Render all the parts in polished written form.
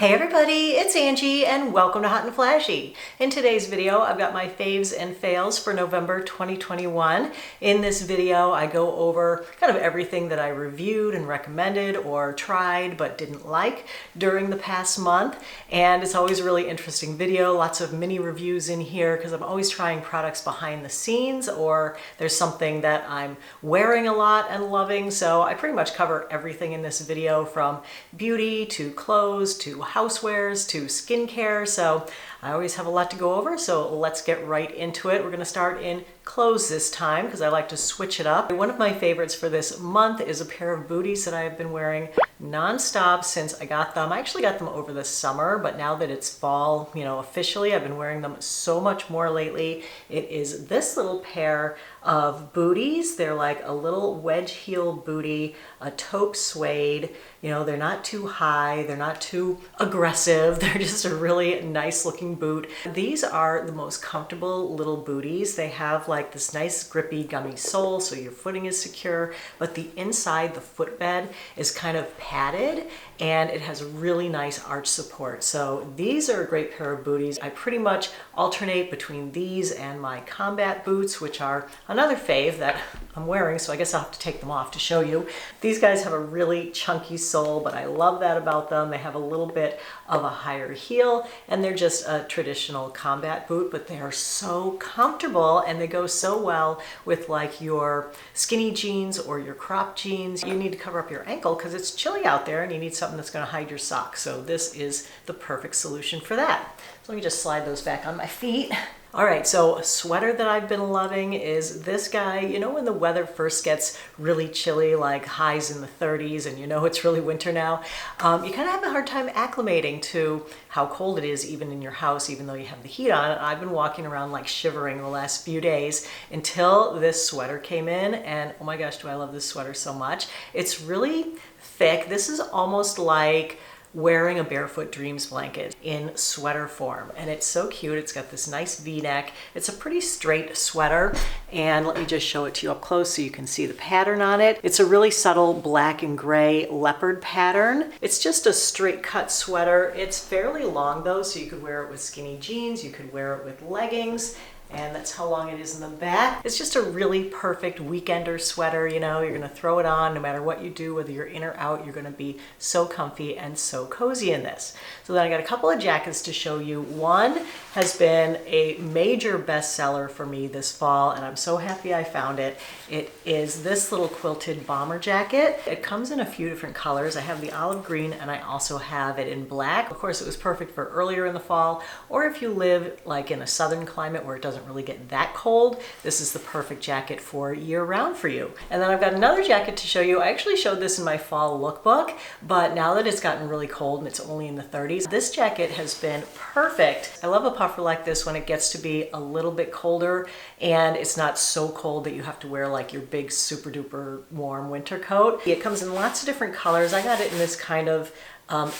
Hey everybody, it's Angie and welcome to Hot and Flashy. In today's video, I've got my faves and fails for November 2021. In this video, I go over kind of everything that I reviewed and recommended or tried but didn't like during the past month. And it's always a really interesting video, lots of mini reviews in here because I'm always trying products behind the scenes or there's something that I'm wearing a lot and loving. So I pretty much cover everything in this video from beauty to clothes to housewares to skincare, so I always have a lot to go over, so let's get right into it. We're going to start in clothes this time because I like to switch it up. One of my favorites for this month is a pair of booties that I have been wearing non-stop since I got them. I actually got them over the summer, but now that it's fall, officially, I've been wearing them so much more lately. It is this little pair of booties. They're like a little wedge heel booty, a taupe suede. They're not too high, they're not too aggressive. They're just a really nice looking boot. These are the most comfortable little booties. They have like this nice grippy gummy sole so your footing is secure, but the inside, the footbed, is kind of padded and it has really nice arch support. So these are a great pair of booties. I pretty much alternate between these and my combat boots, which are another fave that I'm wearing, so I guess I'll have to take them off to show you. These guys have a really chunky sole, but I love that about them. They have a little bit of a higher heel and they're just a traditional combat boot, but they are so comfortable and they go so well with like your skinny jeans or your crop jeans. You need to cover up your ankle because it's chilly out there and you need something that's going to hide your socks. So this is the perfect solution for that. So let me just slide those back on my feet. All right, so a sweater that I've been loving is this guy. When the weather first gets really chilly, like highs in the 30s, and it's really winter now, you kind of have a hard time acclimating to how cold it is even in your house, even though you have the heat on. I've been walking around like shivering the last few days until this sweater came in, and oh my gosh, do I love this sweater so much. It's really thick. This is almost like wearing a Barefoot Dreams blanket in sweater form, and it's so cute. It's got this nice V-neck. It's a pretty straight sweater, and let me just show it to you up close so you can see the pattern on it. It's a really subtle black and gray leopard pattern. It's just a straight cut sweater. It's fairly long though, so you could wear it with skinny jeans, you could wear it with leggings, and that's how long it is in the back. It's just a really perfect weekender sweater. You're gonna throw it on no matter what you do, whether you're in or out, you're gonna be so comfy and so cozy in this. So then I got a couple of jackets to show you. One has been a major bestseller for me this fall, and I'm so happy I found it. It is this little quilted bomber jacket. It comes in a few different colors. I have the olive green and I also have it in black. Of course, it was perfect for earlier in the fall, or if you live like in a southern climate where it doesn't really get that cold, this is the perfect jacket for year-round for you. And then I've got another jacket to show you. I actually showed this in my fall lookbook, but now that it's gotten really cold and it's only in the 30s, this jacket has been perfect. I love a puffer like this when it gets to be a little bit colder and it's not so cold that you have to wear like your big super duper warm winter coat. It comes in lots of different colors. I got it in this kind of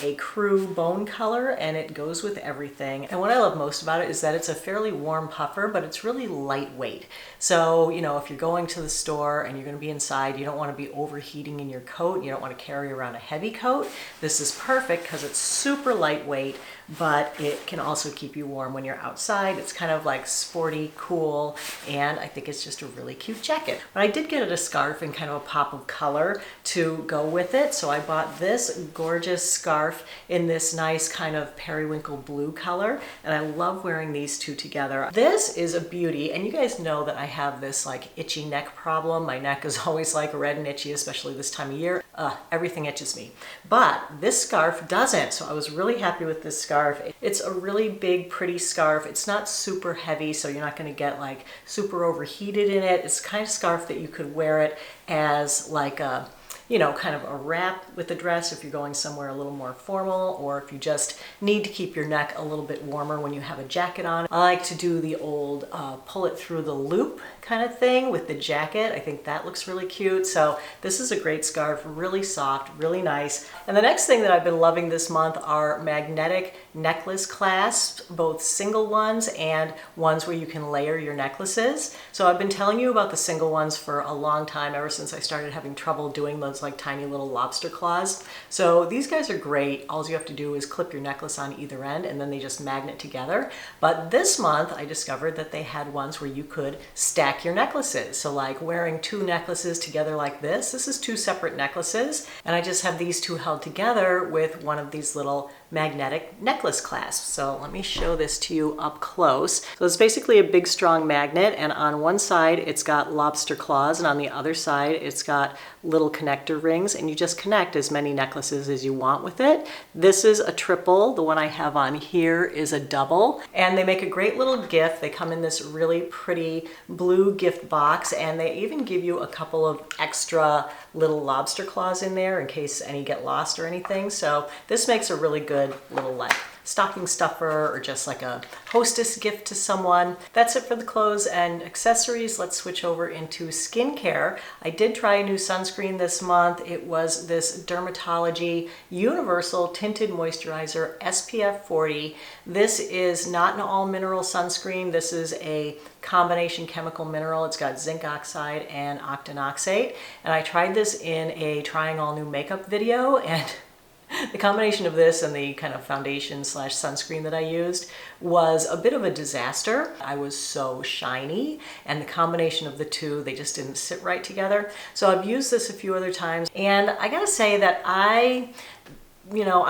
a crew bone color, and it goes with everything. And what I love most about it is that it's a fairly warm puffer, but it's really lightweight. So, if you're going to the store and you're going to be inside, you don't want to be overheating in your coat. You don't want to carry around a heavy coat. This is perfect because it's super lightweight, but it can also keep you warm when you're outside. It's kind of like sporty, cool, and I think it's just a really cute jacket. But I did get it a scarf in kind of a pop of color to go with it. So I bought this gorgeous scarf in this nice kind of periwinkle blue color, and I love wearing these two together. This is a beauty, and you guys know that I have this like itchy neck problem. My neck is always like red and itchy, especially this time of year. Everything itches me. But this scarf doesn't, so I was really happy with this scarf. It's a really big, pretty scarf. It's not super heavy, so you're not going to get like super overheated in it. It's the kind of scarf that you could wear it as like a kind of a wrap with the dress if you're going somewhere a little more formal, or if you just need to keep your neck a little bit warmer when you have a jacket on. I like to do the old pull it through the loop kind of thing with the jacket. I think that looks really cute. So this is a great scarf, really soft, really nice. And the next thing that I've been loving this month are magnetic necklace clasps, both single ones and ones where you can layer your necklaces. So I've been telling you about the single ones for a long time, ever since I started having trouble doing those those like tiny little lobster claws. So these guys are great. All you have to do is clip your necklace on either end and then they just magnet together. But this month I discovered that they had ones where you could stack your necklaces. So like wearing two necklaces together like this is two separate necklaces, and I just have these two held together with one of these little magnetic necklace clasps. So let me show this to you up close. So it's basically a big strong magnet, and on one side it's got lobster claws and on the other side it's got little connector rings, and you just connect as many necklaces as you want with it. This is a triple. The one I have on here is a double, and they make a great little gift. They come in this really pretty blue gift box, and they even give you a couple of extra little lobster claws in there in case any get lost or anything. So this makes a really good little like stocking stuffer or just like a hostess gift to someone. That's it for the clothes and accessories. Let's switch over into skincare. I did try a new sunscreen this month. It was this Dermatology Universal Tinted Moisturizer SPF 40. This is not an all mineral sunscreen. This is a combination chemical mineral. It's got zinc oxide and octinoxate. And I tried this in a trying all new makeup video, and the combination of this and the kind of foundation slash sunscreen that I used was a bit of a disaster. I was so shiny, and the combination of the two, they just didn't sit right together. So I've used this a few other times, and I gotta say that I'm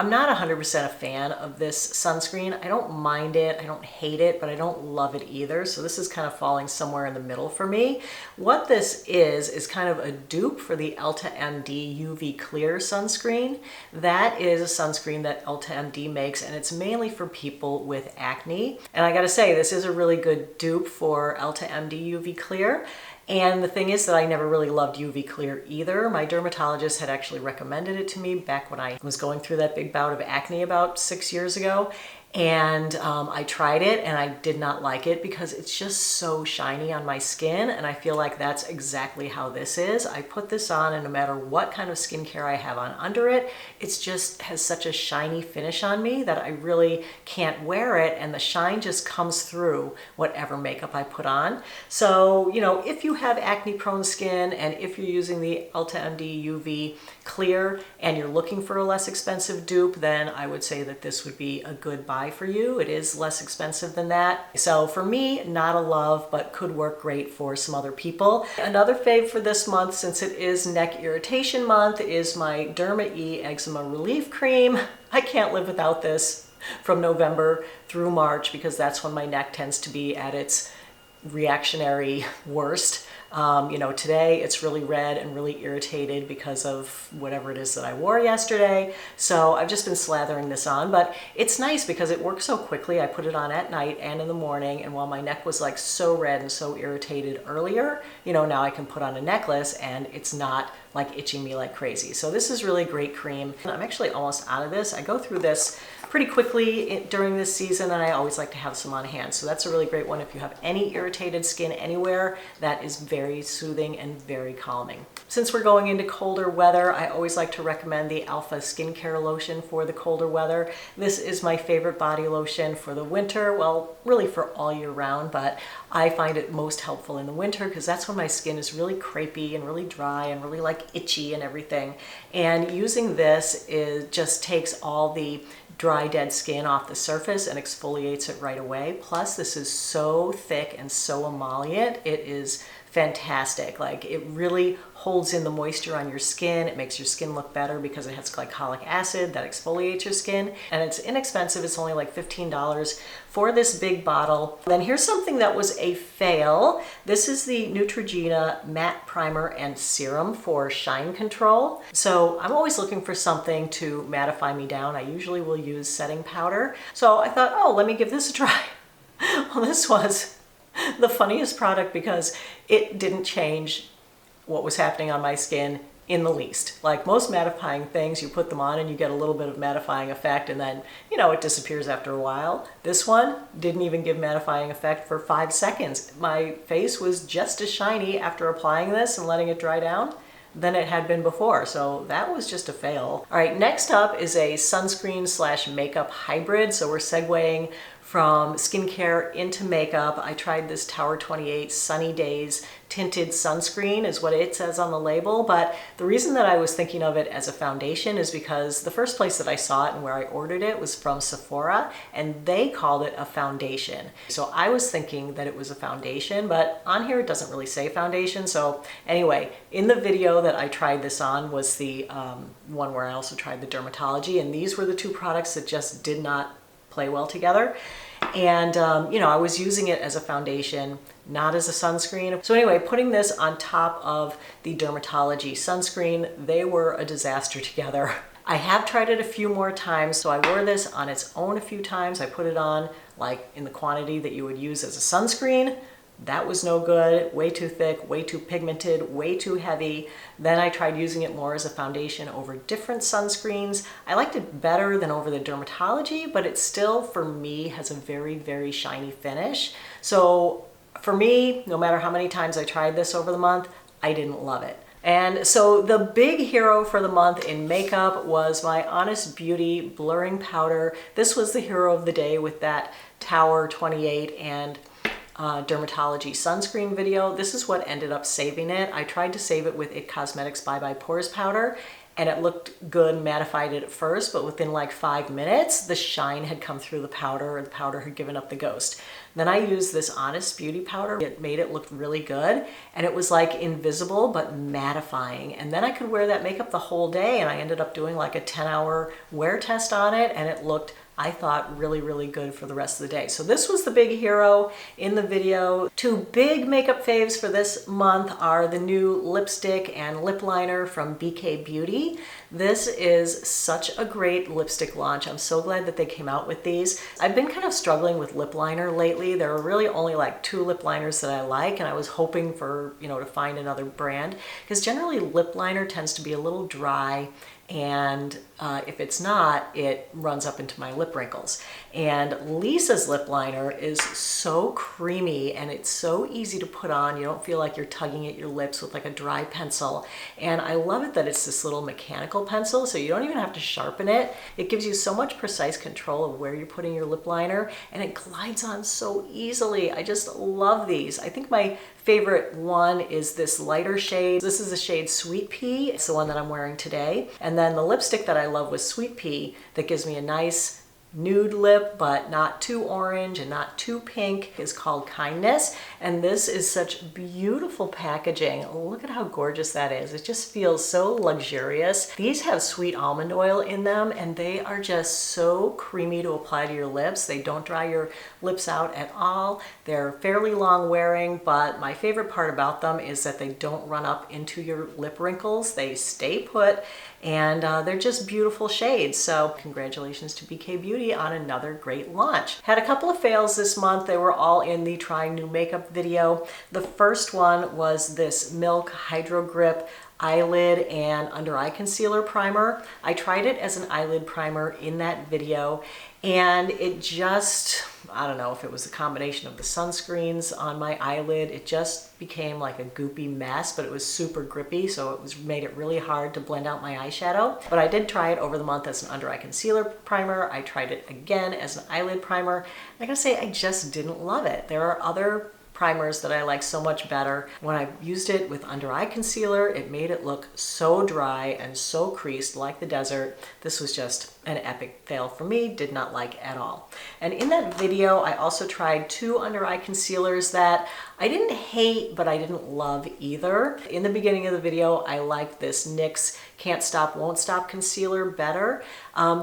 not 100% a fan of this sunscreen. I don't mind it, I don't hate it, but I don't love it either. So this is kind of falling somewhere in the middle for me. What this is kind of a dupe for the Elta MD UV Clear sunscreen. That is a sunscreen that Elta MD makes, and it's mainly for people with acne. And I gotta say, this is a really good dupe for Elta MD UV Clear. And the thing is that I never really loved UV Clear either. My dermatologist had actually recommended it to me back when I was going through that big bout of acne about 6 years ago. And I tried it and I did not like it because it's just so shiny on my skin, and I feel like that's exactly how this is. I put this on and no matter what kind of skincare I have on under it, it's just has such a shiny finish on me that I really can't wear it, and the shine just comes through whatever makeup I put on. So, if you have acne prone skin and if you're using the Elta MD UV Clear and you're looking for a less expensive dupe, then I would say that this would be a good buy for you. It is less expensive than that. So for me, not a love, but could work great for some other people. Another fave for this month, since it is neck irritation month, is my Derma E Eczema Relief Cream. I can't live without this from November through March because that's when my neck tends to be at its reactionary worst. Today it's really red and really irritated because of whatever it is that I wore yesterday. So I've just been slathering this on, but it's nice because it works so quickly. I put it on at night and in the morning, and while my neck was like so red and so irritated earlier, now I can put on a necklace and it's not like itching me like crazy. So this is really great cream. I'm actually almost out of this. I go through this pretty quickly during this season, and I always like to have some on hand. So that's a really great one if you have any irritated skin anywhere. That is very soothing and very calming. Since we're going into colder weather, I always like to recommend the Alpha Skincare Lotion for the colder weather. This is my favorite body lotion for the winter, well, really for all year round, but I find it most helpful in the winter because that's when my skin is really crepey and really dry and really like itchy and everything. And using this just takes all the dry, dead skin off the surface and exfoliates it right away. Plus, this is so thick and so emollient. It is fantastic. Like, it really holds in the moisture on your skin. It makes your skin look better because it has glycolic acid that exfoliates your skin, and it's inexpensive. It's only like $15 for this big bottle. Then here's something that was a fail. This is the Neutrogena Matte Primer and Serum for shine control. So I'm always looking for something to mattify me down. I usually will use setting powder. So I thought, oh, let me give this a try. Well, this was the funniest product because it didn't change what was happening on my skin in the least. Like most mattifying things, you put them on and you get a little bit of mattifying effect, and then, it disappears after a while. This one didn't even give mattifying effect for 5 seconds. My face was just as shiny after applying this and letting it dry down than it had been before. So that was just a fail. All right, next up is a sunscreen slash makeup hybrid. So we're segueing from skincare into makeup. I tried this Tower 28 Sunny Days tinted sunscreen is what it says on the label, but the reason that I was thinking of it as a foundation is because the first place that I saw it and where I ordered it was from Sephora, and they called it a foundation. So I was thinking that it was a foundation, but on here it doesn't really say foundation. So anyway, in the video that I tried this on was the one where I also tried the Dermatology, and these were the two products that just did not play well together. And you know, I was using it as a foundation, not as a sunscreen. So anyway, putting this on top of the Dermatology sunscreen, they were a disaster together. I have tried it a few more times, so I wore this on its own a few times. I put it on like in the quantity that you would use as a sunscreen. That was no good, way too thick, way too pigmented, way too heavy. Then I tried using it more as a foundation over different sunscreens. I liked it better than over the Dermatology, but it still, for me, has a very, very shiny finish. So for me, no matter how many times I tried this over the month, I didn't love it. And so the big hero for the month in makeup was my Honest Beauty Blurring Powder. This was the hero of the day with that Tower 28 and Dermatology sunscreen video. This is what ended up saving it. I tried to save it with IT Cosmetics Bye Bye Pores powder, and it looked good, mattified it at first, but within like 5 minutes, the shine had come through the powder, or the powder had given up the ghost. Then I used this Honest Beauty powder. It made it look really good, and it was like invisible, but mattifying. And then I could wear that makeup the whole day, and I ended up doing like a 10-hour wear test on it, and it looked, I thought, really, really good for the rest of the day. So this was the big hero in the video. Two big makeup faves for this month are the new lipstick and lip liner from BK Beauty. This is such a great lipstick launch. I'm so glad that they came out with these. I've been kind of struggling with lip liner lately. There are really only like 2 lip liners that I like, and I was hoping for, you know, to find another brand, because generally lip liner tends to be a little dry, and if it's not, it runs up into my lip wrinkles. And Lisa's lip liner is so creamy, and it's so easy to put on. You don't feel like you're tugging at your lips with like a dry pencil. And I love it that it's this little mechanical pencil, so you don't even have to sharpen it. It gives you so much precise control of where you're putting your lip liner, and it glides on so easily. I just love these. I think my favorite one is this lighter shade. This is the shade Sweet Pea. It's the one that I'm wearing today. And then the lipstick that I love was Sweet Pea, that gives me a nice nude lip, but not too orange and not too pink, is called Kindness. And this is such beautiful packaging. Look at how gorgeous that is. It just feels so luxurious. These have sweet almond oil in them, and they are just so creamy to apply to your lips. They don't dry your lips out at all. They're fairly long wearing, but my favorite part about them is that they don't run up into your lip wrinkles. They stay put, and they're just beautiful shades. So congratulations to BK Beauty on another great launch. Had a couple of fails this month. They were all in the trying new makeup video. The first one was this Milk Hydro Grip eyelid and under eye concealer primer. I tried it as an eyelid primer in that video, and it just, I don't know if it was a combination of the sunscreens on my eyelid, it just became like a goopy mess, but it was super grippy, so it made it really hard to blend out my eyeshadow. But I did try it over the month as an under eye concealer primer. I tried it again as an eyelid primer. I gotta say, I just didn't love it. There are other primers that I like so much better. When I used it with under eye concealer, it made it look so dry and so creased like the desert. This was just an epic fail for me, did not like at all. And in that video, I also tried 2 under eye concealers that I didn't hate, but I didn't love either. In the beginning of the video, I liked this NYX Can't Stop, Won't Stop concealer better.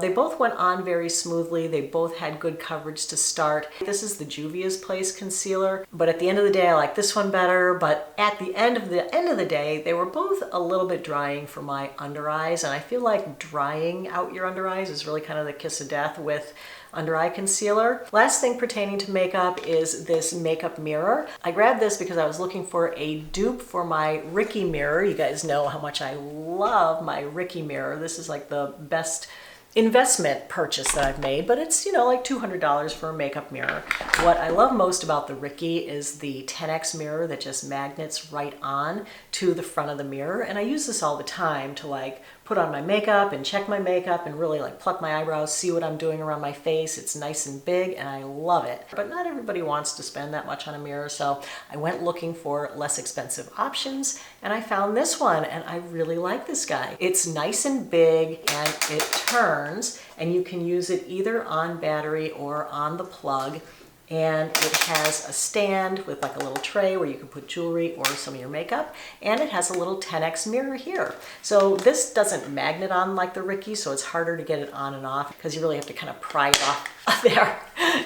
They both went on very smoothly. They both had good coverage to start. This is the Juvia's Place concealer, but at the end of the day, I like this one better. But at the end of the day, they were both a little bit drying for my under eyes, and I feel like drying out your under eyes is really kind of the kiss of death with under eye concealer. Last thing pertaining to makeup is this makeup mirror. I grabbed this because I was looking for a dupe for my Ricky mirror. You guys know how much I love my Ricky mirror. This is like the best investment purchase that I've made, but it's, you know, like $200 for a makeup mirror. What I love most about the Ricky is the 10x mirror that just magnets right on to the front of the mirror, and I use this all the time to like put on my makeup and check my makeup and really like pluck my eyebrows, see what I'm doing around my face. It's nice and big and I love it. But not everybody wants to spend that much on a mirror, so I went looking for less expensive options and I found this one and I really like this guy. It's nice and big and it turns and you can use it either on battery or on the plug. And it has a stand with like a little tray where you can put jewelry or some of your makeup. And it has a little 10x mirror here. So this doesn't magnet on like the Ricky, so it's harder to get it on and off because you really have to kind of pry it off there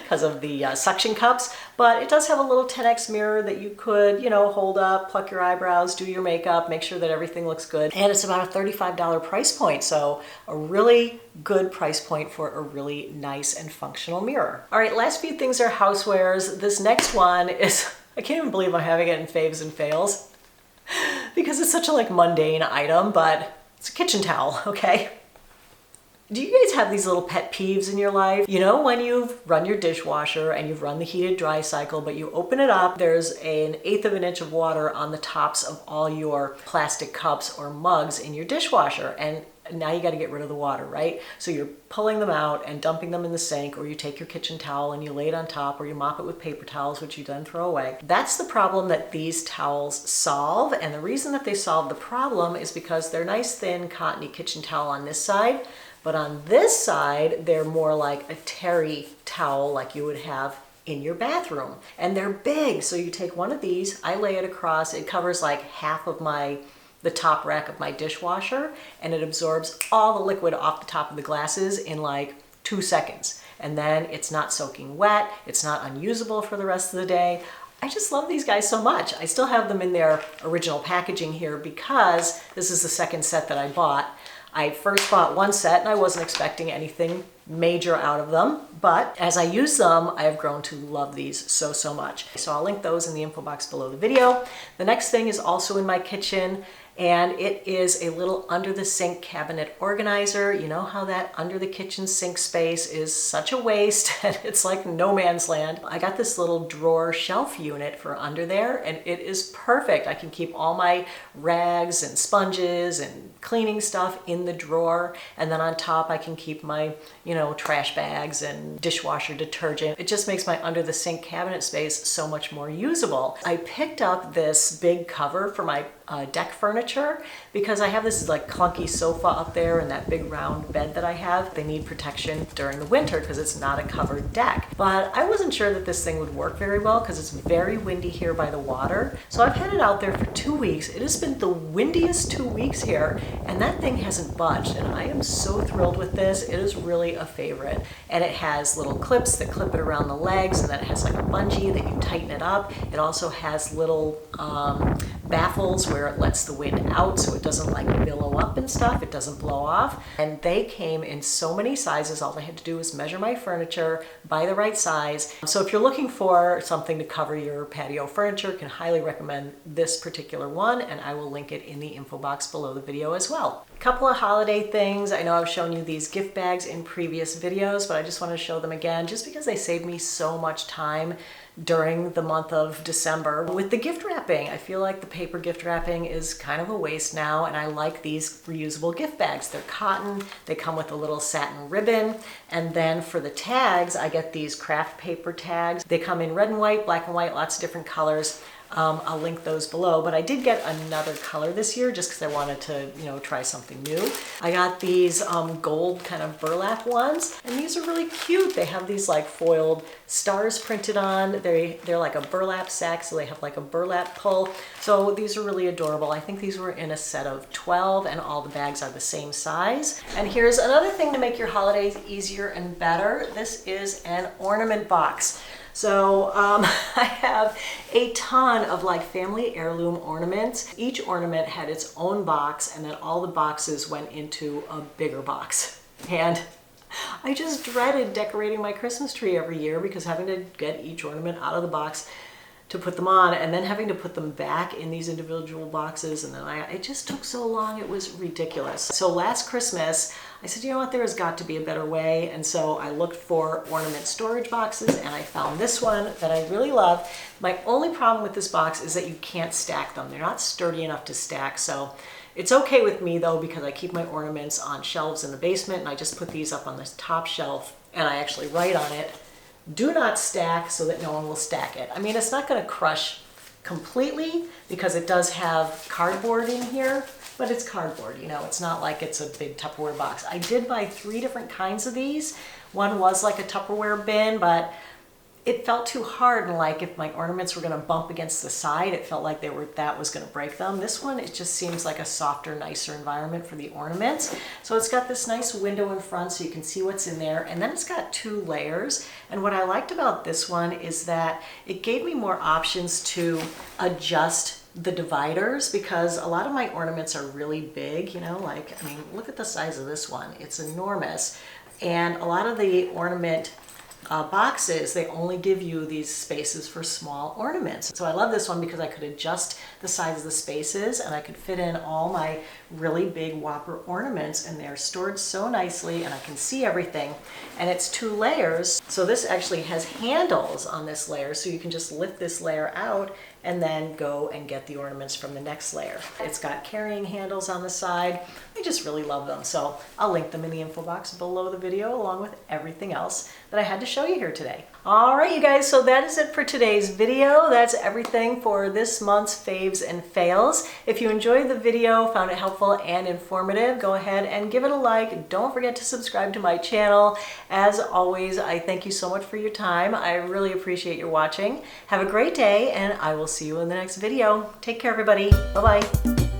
because of the suction cups. But it does have a little 10x mirror that you could, you know, hold up, pluck your eyebrows, do your makeup, make sure that everything looks good. And it's about a $35 price point. So a really good price point for a really nice and functional mirror. All right, last few things are housewares. This next one is, I can't even believe I'm having it in Faves and Fails because it's such a like mundane item, but it's a kitchen towel, okay? Do you guys have these little pet peeves in your life? You know, when you've run your dishwasher and you've run the heated dry cycle, but you open it up, there's an 1/8 of an inch of water on the tops of all your plastic cups or mugs in your dishwasher. And now you got to get rid of the water, right? So you're pulling them out and dumping them in the sink, or you take your kitchen towel and you lay it on top, or you mop it with paper towels, which you then throw away. That's the problem that these towels solve. And the reason that they solve the problem is because they're nice, thin, cottony kitchen towel on this side. But on this side, they're more like a terry towel like you would have in your bathroom. And they're big. So you take one of these, I lay it across, it covers like half of the top rack of my dishwasher, and it absorbs all the liquid off the top of the glasses in like 2 seconds. And then it's not soaking wet, it's not unusable for the rest of the day. I just love these guys so much. I still have them in their original packaging here because this is the second set that I bought. I first bought one set and I wasn't expecting anything major out of them, but as I use them, I have grown to love these so, so much. So I'll link those in the info box below the video. The next thing is also in my kitchen, and it is a little under the sink cabinet organizer. You know how that under the kitchen sink space is such a waste and it's like no man's land. I got this little drawer shelf unit for under there and it is perfect. I can keep all my rags and sponges and cleaning stuff in the drawer, and then on top I can keep my, you know, trash bags and dishwasher detergent. It just makes my under the sink cabinet space so much more usable. I picked up this big cover for my deck furniture because I have this like clunky sofa up there and that big round bed that I have. They need protection during the winter because it's not a covered deck. But I wasn't sure that this thing would work very well because it's very windy here by the water. So I've had it out there for 2 weeks. It has been the windiest 2 weeks here and that thing hasn't budged, and I am so thrilled with this. It is really a favorite. And it has little clips that clip it around the legs, and then it has like a bungee that you tighten it up. It also has little baffles where it lets the wind out so it doesn't like billow up and stuff. It doesn't blow off. And they came in so many sizes. All I had to do was measure my furniture, buy the right size. So if you're looking for something to cover your patio furniture, can highly recommend this particular one, and I will link it in the info box below the video as well. A couple of holiday things. I know I've shown you these gift bags in previous videos, but I just want to show them again just because they save me so much time during the month of December. With the gift wrapping, I feel like the paper gift wrapping is kind of a waste now, and I like these reusable gift bags. They're cotton, they come with a little satin ribbon, and then for the tags, I get these craft paper tags. They come in red and white, black and white, lots of different colors. I'll link those below, but I did get another color this year just because I wanted to, you know, try something new. I got these gold kind of burlap ones, and these are really cute. They have these like foiled stars printed on. They're like a burlap sack, so they have like a burlap pull. So these are really adorable. I think these were in a set of 12, and all the bags are the same size. And here's another thing to make your holidays easier and better. This is an ornament box. So I have a ton of like family heirloom ornaments. Each ornament had its own box, and then all the boxes went into a bigger box. And I just dreaded decorating my Christmas tree every year because having to get each ornament out of the box to put them on, and then having to put them back in these individual boxes, and then it just took so long. It was ridiculous. So last Christmas I said, you know what, there has got to be a better way, and so I looked for ornament storage boxes, and I found this one that I really love. My only problem with this box is that you can't stack them. They're not sturdy enough to stack, so It's okay with me though, because I keep my ornaments on shelves in the basement, and I just put these up on this top shelf, and I actually write on it, do not stack, so that no one will stack it. I mean, it's not gonna crush completely because it does have cardboard in here, but it's cardboard, you know, it's not like it's a big Tupperware box. I did buy 3 different kinds of these. One was like a Tupperware bin, but it felt too hard, and like if my ornaments were gonna bump against the side, it felt like that was gonna break them. This one, it just seems like a softer, nicer environment for the ornaments. So it's got this nice window in front so you can see what's in there, and then it's got 2 layers. And what I liked about this one is that it gave me more options to adjust the dividers, because a lot of my ornaments are really big, you know, like, I mean, look at the size of this one. It's enormous. And a lot of the ornament boxes, they only give you these spaces for small ornaments. So I love this one because I could adjust the size of the spaces, and I could fit in all my really big Whopper ornaments, and they're stored so nicely, and I can see everything. And it's 2 layers. So this actually has handles on this layer, so you can just lift this layer out and then go and get the ornaments from the next layer. It's got carrying handles on the side. I just really love them. So I'll link them in the info box below the video, along with everything else that I had to show you here today. All right, you guys, so that is it for today's video. That's everything for this month's faves and fails. If you enjoyed the video, found it helpful and informative, go ahead and give it a like. Don't forget to subscribe to my channel. As always, I thank you so much for your time. I really appreciate your watching. Have a great day, and I will see you in the next video. Take care, everybody. Bye-bye.